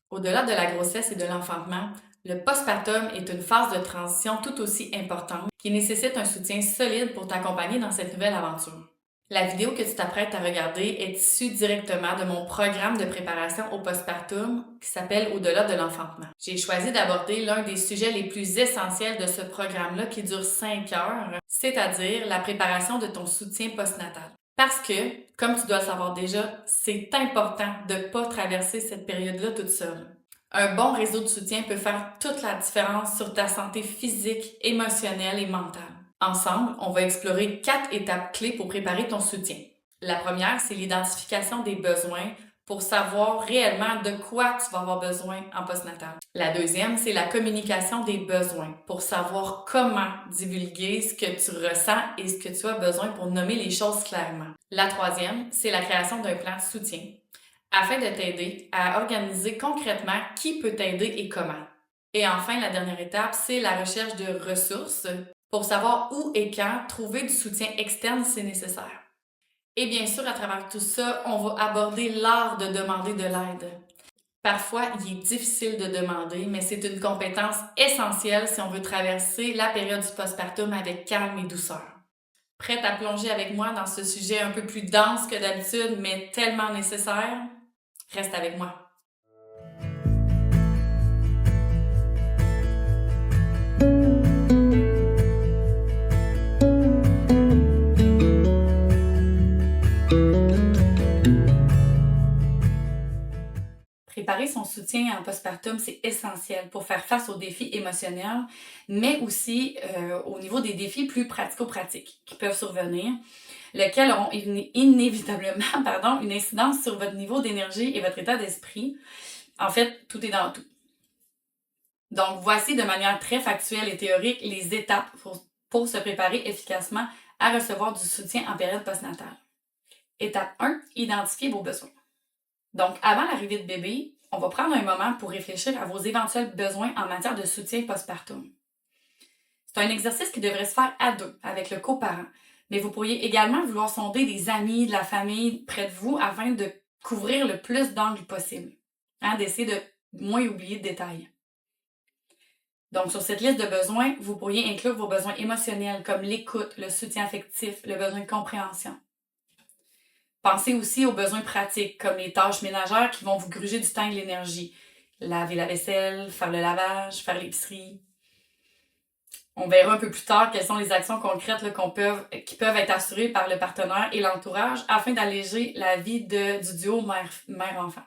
Au-delà de la grossesse et de l'enfantement, le postpartum est une phase de transition tout aussi importante qui nécessite un soutien solide pour t'accompagner dans cette nouvelle aventure. La vidéo que tu t'apprêtes à regarder est issue directement de mon programme de préparation au postpartum qui s'appelle Au-delà de l'enfantement. J'ai choisi d'aborder l'un des sujets les plus essentiels de ce programme-là qui dure 5 heures, c'est-à-dire la préparation de ton soutien postnatal. Parce que, comme tu dois le savoir déjà, c'est important de ne pas traverser cette période-là toute seule. Un bon réseau de soutien peut faire toute la différence sur ta santé physique, émotionnelle et mentale. Ensemble, on va explorer 4 étapes clés pour préparer ton soutien. La première, c'est l'identification des besoins pour savoir réellement de quoi tu vas avoir besoin en postnatal. La deuxième, c'est la communication des besoins pour savoir comment divulguer ce que tu ressens et ce que tu as besoin pour nommer les choses clairement. La troisième, c'est la création d'un plan de soutien afin de t'aider à organiser concrètement qui peut t'aider et comment. Et enfin, la dernière étape, c'est la recherche de ressources pour savoir où et quand trouver du soutien externe si nécessaire. Et bien sûr, à travers tout ça, on va aborder l'art de demander de l'aide. Parfois, il est difficile de demander, mais c'est une compétence essentielle si on veut traverser la période du postpartum avec calme et douceur. Prête à plonger avec moi dans ce sujet un peu plus dense que d'habitude, mais tellement nécessaire? Reste avec moi. Préparer son soutien en postpartum, c'est essentiel pour faire face aux défis émotionnels, mais aussi au niveau des défis plus pratico-pratiques qui peuvent survenir, lesquels ont inévitablement une incidence sur votre niveau d'énergie et votre état d'esprit. En fait, tout est dans tout. Donc, voici de manière très factuelle et théorique les étapes pour se préparer efficacement à recevoir du soutien en période postnatale. Étape 1, identifier vos besoins. Donc, avant l'arrivée de bébé, on va prendre un moment pour réfléchir à vos éventuels besoins en matière de soutien postpartum. C'est un exercice qui devrait se faire à deux, avec le coparent, mais vous pourriez également vouloir sonder des amis, de la famille près de vous afin de couvrir le plus d'angles possible, d'essayer de moins oublier de détails. Donc, sur cette liste de besoins, vous pourriez inclure vos besoins émotionnels comme l'écoute, le soutien affectif, le besoin de compréhension. Pensez aussi aux besoins pratiques, comme les tâches ménagères qui vont vous gruger du temps et de l'énergie. Laver la vaisselle, faire le lavage, faire l'épicerie. On verra un peu plus tard quelles sont les actions concrètes qui peuvent être assurées par le partenaire et l'entourage afin d'alléger la vie du duo mère-enfant.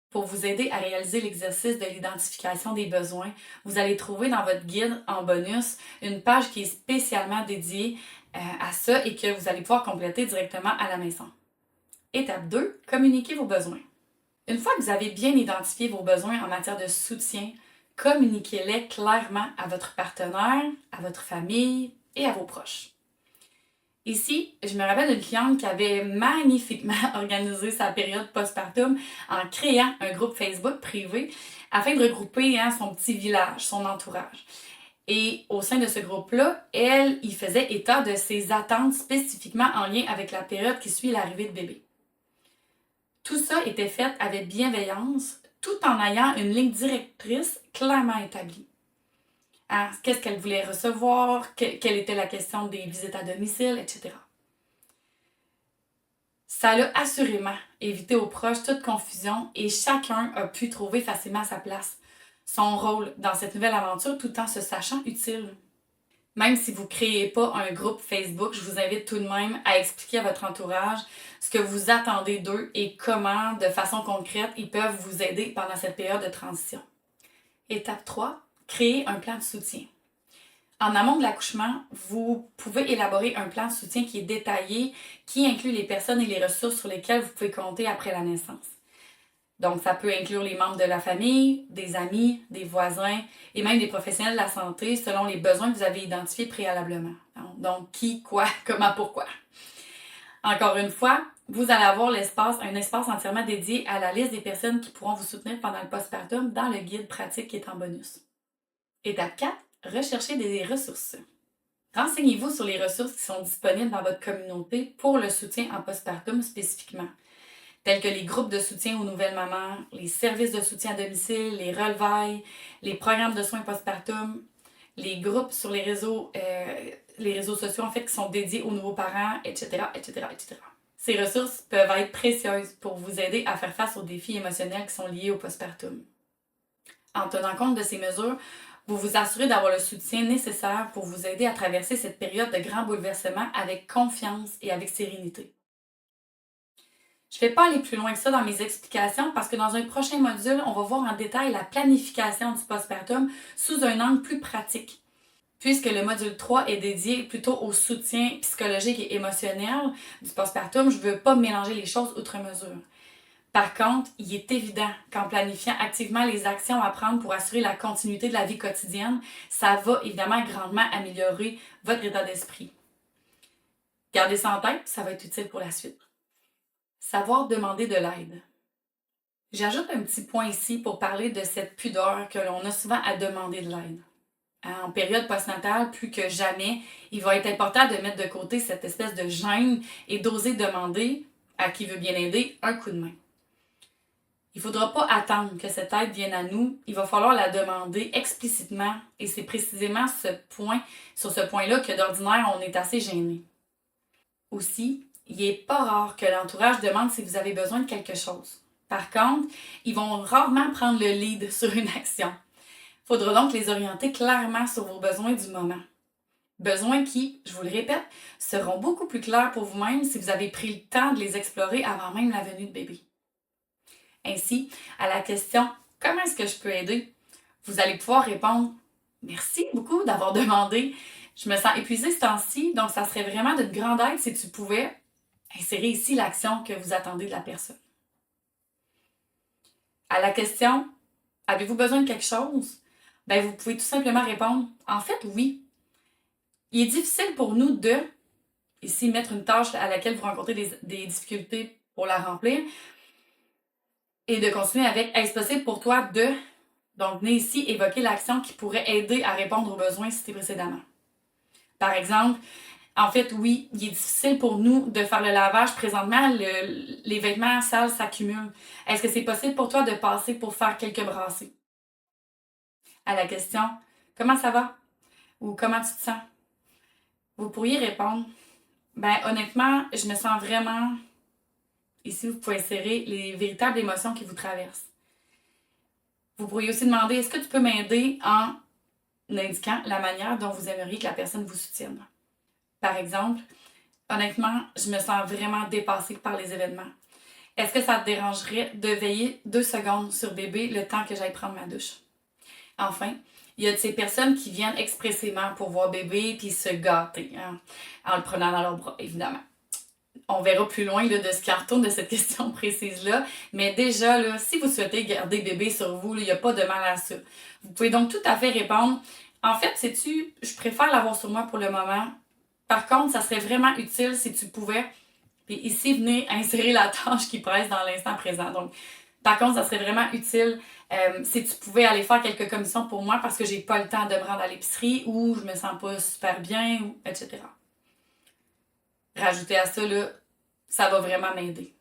Pour vous aider à réaliser l'exercice de l'identification des besoins, vous allez trouver dans votre guide en bonus une page qui est spécialement dédiée à ça et que vous allez pouvoir compléter directement à la maison. Étape 2, communiquez vos besoins. Une fois que vous avez bien identifié vos besoins en matière de soutien, communiquez-les clairement à votre partenaire, à votre famille et à vos proches. Ici, je me rappelle d'une cliente qui avait magnifiquement organisé sa période postpartum en créant un groupe Facebook privé afin de regrouper son petit village, son entourage. Et au sein de ce groupe-là, elle y faisait état de ses attentes spécifiquement en lien avec la période qui suit l'arrivée de bébé. Tout ça était fait avec bienveillance, tout en ayant une ligne directrice clairement établie. Qu'est-ce qu'elle voulait recevoir, quelle était la question des visites à domicile, etc. Ça l'a assurément évité aux proches toute confusion et chacun a pu trouver facilement sa place, son rôle dans cette nouvelle aventure tout en se sachant utile. Même si vous ne créez pas un groupe Facebook, je vous invite tout de même à expliquer à votre entourage ce que vous attendez d'eux et comment, de façon concrète, ils peuvent vous aider pendant cette période de transition. Étape 3, créer un plan de soutien. En amont de l'accouchement, vous pouvez élaborer un plan de soutien qui est détaillé, qui inclut les personnes et les ressources sur lesquelles vous pouvez compter après la naissance. Donc, ça peut inclure les membres de la famille, des amis, des voisins et même des professionnels de la santé selon les besoins que vous avez identifiés préalablement. Donc, qui, quoi, comment, pourquoi. Encore une fois, vous allez avoir un espace entièrement dédié à la liste des personnes qui pourront vous soutenir pendant le postpartum dans le guide pratique qui est en bonus. Étape 4, recherchez des ressources. Renseignez-vous sur les ressources qui sont disponibles dans votre communauté pour le soutien en postpartum spécifiquement, tels que les groupes de soutien aux nouvelles mamans, les services de soutien à domicile, les relevailles, les programmes de soins postpartum, les groupes sur les réseaux sociaux en fait qui sont dédiés aux nouveaux parents, etc., etc., etc. Ces ressources peuvent être précieuses pour vous aider à faire face aux défis émotionnels qui sont liés au postpartum. En tenant compte de ces mesures, vous vous assurez d'avoir le soutien nécessaire pour vous aider à traverser cette période de grand bouleversement avec confiance et avec sérénité. Je ne vais pas aller plus loin que ça dans mes explications parce que dans un prochain module, on va voir en détail la planification du postpartum sous un angle plus pratique. Puisque le module 3 est dédié plutôt au soutien psychologique et émotionnel du postpartum, je ne veux pas mélanger les choses outre mesure. Par contre, il est évident qu'en planifiant activement les actions à prendre pour assurer la continuité de la vie quotidienne, ça va évidemment grandement améliorer votre état d'esprit. Gardez ça en tête, ça va être utile pour la suite. Savoir demander de l'aide. J'ajoute un petit point ici pour parler de cette pudeur que l'on a souvent à demander de l'aide. En période postnatale, plus que jamais, il va être important de mettre de côté cette espèce de gêne et d'oser demander à qui veut bien aider un coup de main. Il ne faudra pas attendre que cette aide vienne à nous, il va falloir la demander explicitement et c'est précisément sur ce point-là que d'ordinaire on est assez gêné. Aussi, il n'est pas rare que l'entourage demande si vous avez besoin de quelque chose. Par contre, ils vont rarement prendre le lead sur une action. Il faudra donc les orienter clairement sur vos besoins du moment. Besoins qui, je vous le répète, seront beaucoup plus clairs pour vous-même si vous avez pris le temps de les explorer avant même la venue de bébé. Ainsi, à la question « Comment est-ce que je peux aider ?» vous allez pouvoir répondre « Merci beaucoup d'avoir demandé. Je me sens épuisée ce temps-ci, donc ça serait vraiment d'une grande aide si tu pouvais insérer ici l'action que vous attendez de la personne. » À la question « Avez-vous besoin de quelque chose? » vous pouvez tout simplement répondre « En fait, oui. » Il est difficile pour nous de, ici, mettre une tâche à laquelle vous rencontrez des difficultés pour la remplir et de continuer avec « Est-ce possible pour toi de... » Donc, venez ici évoquer l'action qui pourrait aider à répondre aux besoins cités précédemment. Par exemple, en fait, oui, il est difficile pour nous de faire le lavage. Présentement, les vêtements sales s'accumulent. Est-ce que c'est possible pour toi de passer pour faire quelques brassées? À la question « Comment ça va? » ou « Comment tu te sens? » Vous pourriez répondre « Honnêtement, je me sens vraiment... » Ici, vous pouvez insérer les véritables émotions qui vous traversent. Vous pourriez aussi demander « Est-ce que tu peux m'aider en indiquant la manière dont vous aimeriez que la personne vous soutienne? » Par exemple, « Honnêtement, je me sens vraiment dépassée par les événements. Est-ce que ça te dérangerait de veiller 2 secondes sur bébé le temps que j'aille prendre ma douche? » Enfin, il y a de ces personnes qui viennent expressément pour voir bébé puis se gâter, en le prenant dans leurs bras, évidemment. On verra plus loin là, de ce qui en retourne de cette question précise-là, mais déjà, là, si vous souhaitez garder bébé sur vous, il n'y a pas de mal à ça. Vous pouvez donc tout à fait répondre « En fait, sais-tu, je préfère l'avoir sur moi pour le moment. Par contre, ça serait vraiment utile si tu pouvais... » Puis ici, venez insérer la tâche qui presse dans l'instant présent. Donc, par contre, ça serait vraiment utile si tu pouvais aller faire quelques commissions pour moi parce que j'ai pas le temps de me rendre à l'épicerie ou je me sens pas super bien, etc. Rajouter à ça, là, ça va vraiment m'aider.